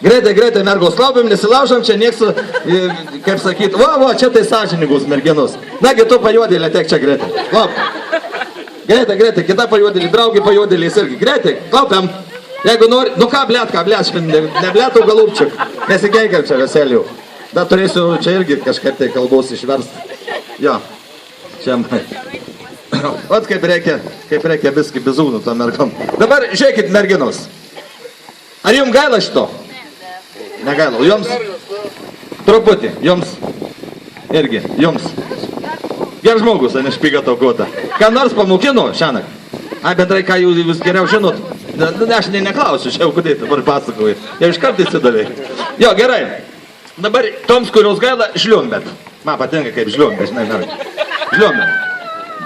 Greitai, mergos, laubim, nesilaužam, čia nieks, kaip sakyt, va, čia tai sąžiningus merginos. Nagi, tu pajuodėlė, tek čia greitai. Lauk. Greitai, kita pajuodėlė, draugi pajuodėlės irgi. Greitai, laupiam. Jeigu nori, nu ką blėt, neblėtų galupčiuk, nesikeikiam čia veselių. Bet turėsiu čia irgi kažkaip tai kalbos išversti. Jo, čia. Vat kaip reikia biskį bizūnų to mergom. Dabar žiūrėkit, merginos. Ar jums gaila šito? Negaila. Jums? Truputį. Jums? Irgi. Jums? Geras žmogus, ne špiga taukota. Ką nors pamokino šiandien? Ai, bendrai, ką jūs geriau žinot? Aš neklausiu, čia jau kodėl dabar pasakoju. Jau iš karto įsidavė. Jo, gerai. Dabar toms, kurios gaila, žliumbet. Man patinka kaip žliumbet, žinai, žliumbet.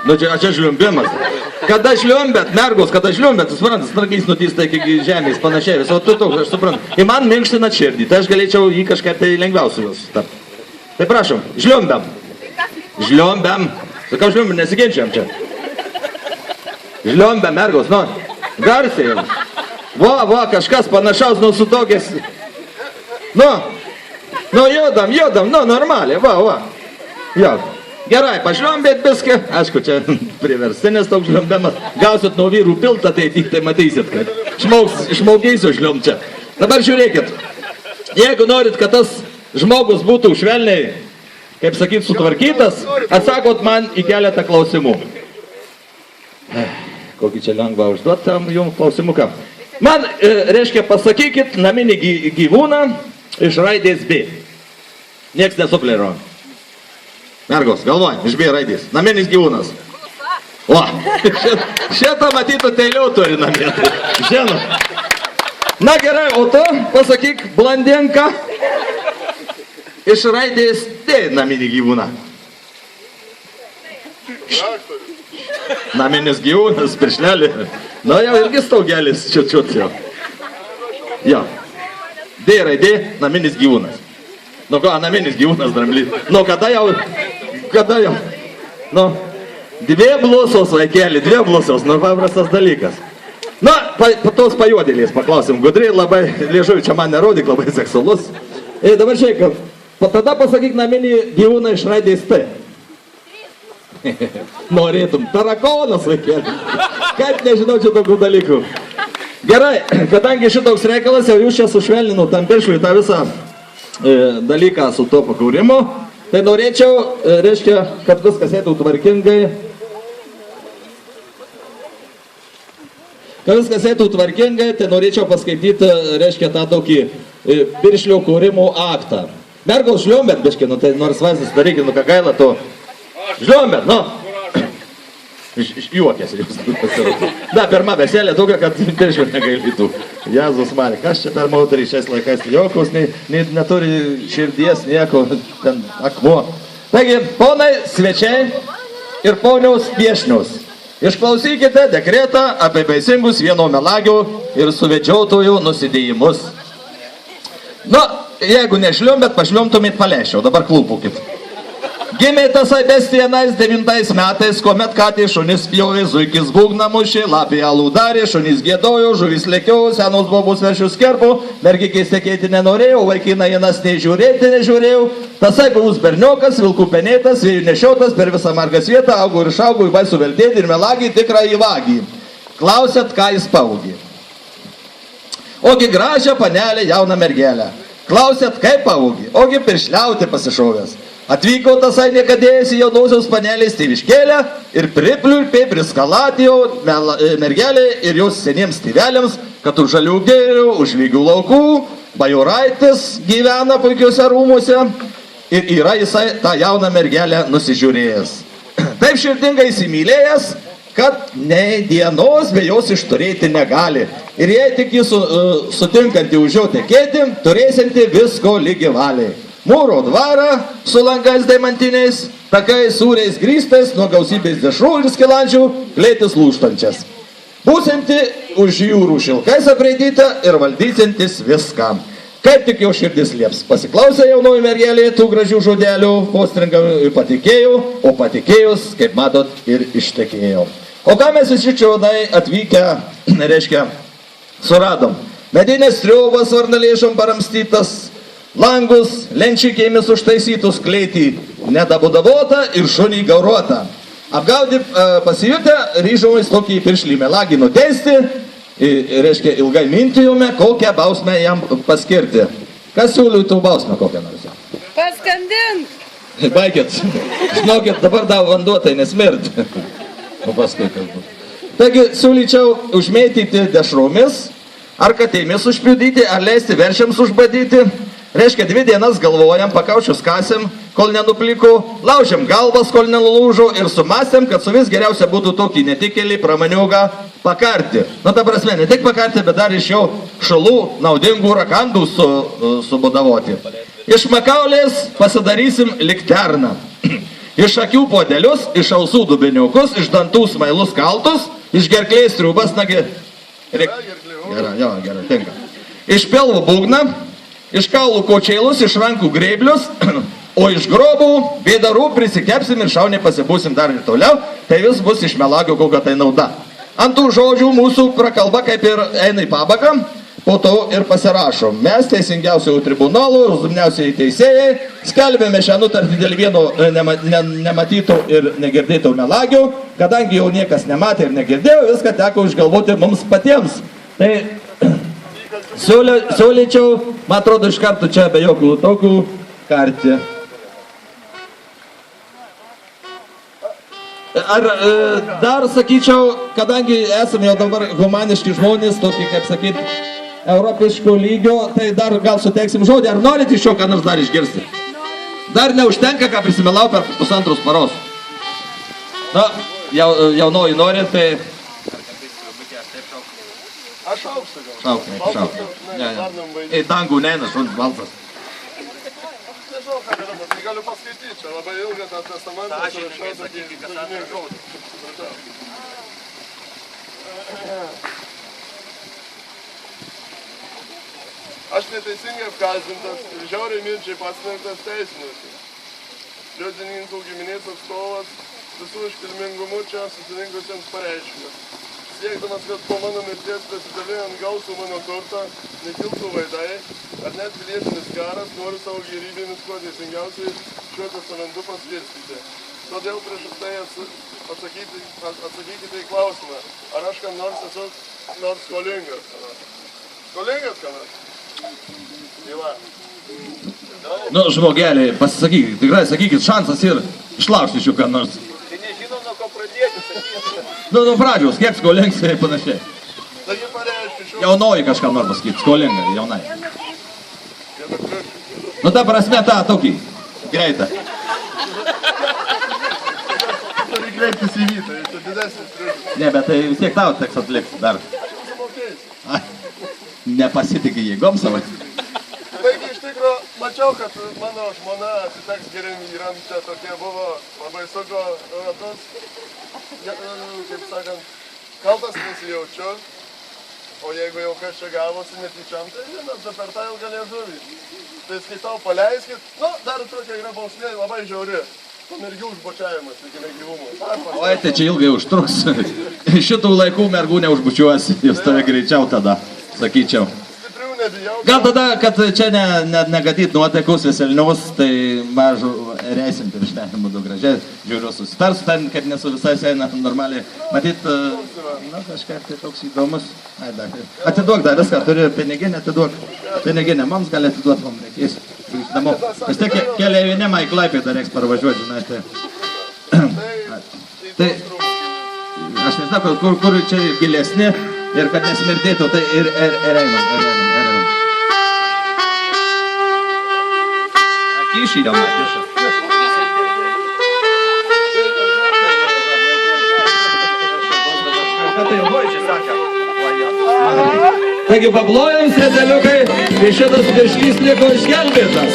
Nu, čia žliumbimas. Kada žliumbet, mergos, kada žliumbet, suprantat, snargys nutysta iki žemės, panašiai, o tu toks, aš suprantu. Ir man minkština širdį, tai aš galėčiau jį kažkaip tai lengviausiu jūs tapti. Tai prašom, žliumbiam. Žliumbiam. Sakau, žliumbiam, nesiginčiam čia. Žliumbiam, mergos, nu, garsiai. Va, kažkas panašaus, nu, su tokiais. Nu, jodam, nu, normaliai, va. Jo. Gerai, pažliumbėt biskį. Aišku, čia priverstinis toks žliumbiamas. Gausit nuo vyrų piltą, tai tik tai matysit, kad išmaugysiu žliumb čia. Dabar žiūrėkit. Jeigu norit, kad tas žmogus būtų švelniai, kaip sakyt, sutvarkytas, atsakot man į keletą klausimų. Kokį čia lengva užduot tam jums klausimuką. Man, reiškia, pasakykit naminį gyvūną iš raidės B. Nieks nesuplėro. Mergos, galvoj, iš B raidės. Naminis gyvūnas. O, šitą matytų teiliau turi namie. Žinau. Na gerai, o tu pasakyk blandenka iš raidės D naminį gyvūną. Naminis gyvūnas, piršnelį. Na jau irgi staugelis, čiut jau. Jo. D raidė, naminis gyvūnas. Nu ką, naminis gyvūnas dramblys. Nu kada jau? Nu, dvi blusos vaikeli, nu paprastas dalykas. Na, tos pajuodėlės paklausim, gudriai labai, liežuviu čia man nerodyk, labai seksualus. Ir dabar žiūrėk, tada pasakyk naminį gyvūną iš raidės T. Norėtum, tarakonas vaikeli. Kaip nežinau čia tokių dalykų. Gerai, kadangi šitoks reikalas, jau jūs čia sušvelninu tam piršliui tą visą dalyką su to pakūrimu, tai norėčiau, reiškia, kad viskas eitų tvarkingai. Tai norėčiau paskaityti, reiškia, tą tokį piršlio kūrimo aktą. Mergos žliumbet, biškai, nu tai nors vaizdas darykit, nu ką gaila, to žliumbet, nu. Juokės jūs pasirodė. Da, pirma veselė tokia, kad piršlių negailytų. Jėzus Marija, kas čia per moterį šiais laikais jokios, neturi širdies, nieko, ten akmuo. Taigi, ponai, svečiai ir ponios viešnios, išklausykite dekretą apie baisingus vieno melagio ir suvedžiotojų nusidėjimus. Nu, jeigu nešliumbet, pašliumtumėt palėščiau, dabar klūpukit. Gimė tasai bestienais 9 metais, kuomet katė šunis pjovė, zuikis būgną mušė, lapė alų darė, šunis gėdojo, žuvis lėkiau, senos bobus veršius kerpo, mergikės tekėti nenorėjau, vaikina jenas nežiūrėjau, tasai buvus berniokas, vilkų penėtas, vėjų nešiotas, per visą margas vietą, augo ir išaugo į baisų veltėdį ir melagį tikrą į vagį. Klausėt, ką jis paugė. Ogi gražią panelę, jauną mergelę. Klausėt, kaip paugė. Ogi piršliauti pasišovęs. Atvyko tasai niekadėjęs į jaunosios panelės tėviškėlę ir pripliurpė, priskalatijo mergelė ir jos seniems tėveliams, kad už žalių gėrių, už lygių laukų, bajoraitis gyvena puikiuose rūmuose ir yra jisai tą jauną mergelę nusižiūrėjęs. Taip širdingai įsimylėjęs, kad nei dienos be jos išturėti negali. Ir jei tik jis sutinkantį už jo tekėti, turėsinti visko lygi valiai. Mūro dvarą su langais daimantiniais, takai sūriais grįstais, nuo gausybės dešrų ir skilandžių, klėtis lūžtančias. Būsinti už jūrų šilkais apraidyta ir valdysintis viskam. Kaip tik jo širdis lieps. Pasiklausė jaunoji mergelė tų gražių žodelių, postringam patikėjau, o patikėjus, kaip matot, ir ištekėjau. O ką mes visi čionai atvykę, reiškia, suradom? Medinės triubas varnalėšom paramstytas, langus lenčikėmis užtaisytus kleitį nedabudavota ir šunį gauruota. Apgaudį pasijutę, ryžomais tokį piršlį melagį nuteisti, reiškia ilgai mintijome, kokią bausmę jam paskirti. Kas siūlytų bausmę kokią nors? Paskandint! Baikit, žinokit, dabar davo vanduo, tai nesmirt. O paskui kas bus. Taigi, siūlyčiau užmėtyti dešromis, ar katėmis užpjudyti, ar leisti veršiams užbadyti. Reiškia, 2 dienas galvojam, pakaučius kasėm, kol nenupliko, laužėm galvas, kol nenulūžo ir sumastėm, kad su vis geriausia būtų tokį netikėlį pramaniugą pakarti. Nu, ta prasme, ne tik pakarti, bet dar iš jo šalų naudingų rakandų subudavoti. Iš makaulės pasidarysim likterną. Iš akių podelius, iš ausų dubiniukus, iš dantų smailus kaltus, iš gerklės triubas, nagi... Gerai, tinka. Iš pilvų būgną, iš kaulų kočėlus, iš rankų greiblius, o iš grobų, vėdarų prisikepsim ir šauniai pasibūsim dar ir toliau, tai vis bus iš melagio kokia tai nauda. Ant tų žodžių mūsų prakalba kaip ir eina į pabaigą, po to ir pasirašom. Mes teisingiausių tribunolų, rozumniausiai teisėjai, skelbėme šią nutartį dėl vieno nematyto ir negirdėto melagio, kadangi jau niekas nematė ir negirdėjo, viską teko išgalvoti mums patiems. Tai siūlyčiau, man atrodo, iš karto čia be jokių tokių karti. Ar dar sakyčiau, kadangi esame jau dabar humaniški žmonės, tokį, kaip sakyt, europiško lygio, tai dar gal suteiksim žodį. Ar norit iš jo ką nors dar išgirsti? Dar neužtenka, ką prisimelau per 1,5 paros. Na, jaunoji nori, tai... Aš šauksiu gal. Šauk. Į dangų neina, šuns balsas. Nežinau, ką galiu paskaityti, čia labai ilgą tą testamentą. Aš neteisingai apkaltintas ir žiauriai minčiai pasmerktas teisinuose. Liudininkų giminės atstovas visų iškilmingumu čia susirinkusiems pareiškia. Siekdamas, kad po mano mirties pasidalijant gausų mano turtą nekiltų vaidai, ar net pilietinis karas, noriu savo gyvybėmis kuo teisingiausiai šiuo testamentu paskirstyti. Todėl prieš tai atsakykite į klausimą, ar aš kam nors esu nors skolingas. Skolingas kam nors? Tyla. Nu, žmogeliai, pasisakykit, tikrai sakykit, šansas ir išlaužti šių ką nors. Tai nežinom, nuo ko pradėti, sakyti. Nu, nuo pradžios, kiek skolingas ir panašiai. Taigi pareiškiu šiuo... Jaunoji kažką nors pasakyti, skolinga, jaunai. Nu, ta prasme, tą tokį, greitą. Turi kreiptis į vytą, tai didesnis triukas. Ne, bet tai vis tiek tau teks atlikti dar. Nepasitikė jėgom savai. Taigi, iš tikro, mačiau, kad mano žmona atiteks geriam vyram, čia tokie buvo labai sunku ratus. Kaip sakant, kaltas nesijaučiu, o jeigu jau kas čia gavosi netyčiam, tai žinot, per tą ilgą liežuvį. Tai skaitau, paleiskit, nu, dar tokia yra bausmė labai žiauri. Mergių užbučiavimas iki negyvumo. Oi, tai čia ilgai užtruks. Šitų laikų mergų neužbučiuosi, jūs tave greičiau tada, sakyčiau. Stiprių nebijau. Gal tada, kad čia negatyt nuotaikus veselnius, tai mažų reisim pirš ten būtų gražiai, žiūriu susitarsiu ten, kad nesu visai eina normaliai. Matyt, na, kažkaip tai toks įdomus. Ai, dar. Atiduok dar viską, turi piniginę, atiduok. Piniginę, mums gali atiduoti, mums reikės. Namo. Vis tiek keliavinimą į Klaipėdą reiks parvažiuoti, žinai, tai aš nežinau, kur čia gilesni ir kad nesmirtėtų, tai ir einam. Kišį jau matėšą. Ką tai ilgoj čia sakė? Taigi paplojam, sėdeliukai, ir šitas piršlys liko išgelbėtas.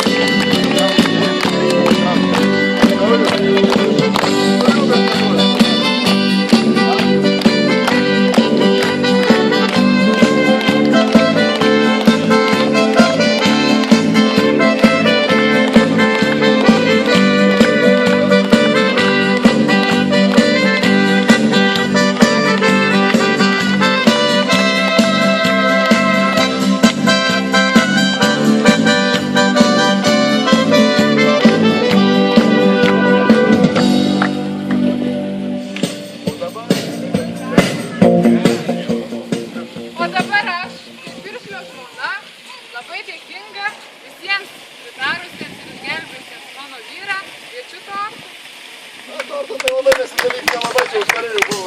sporto, tai labai nesidaryk, nelabai čia užtarėjų buvo.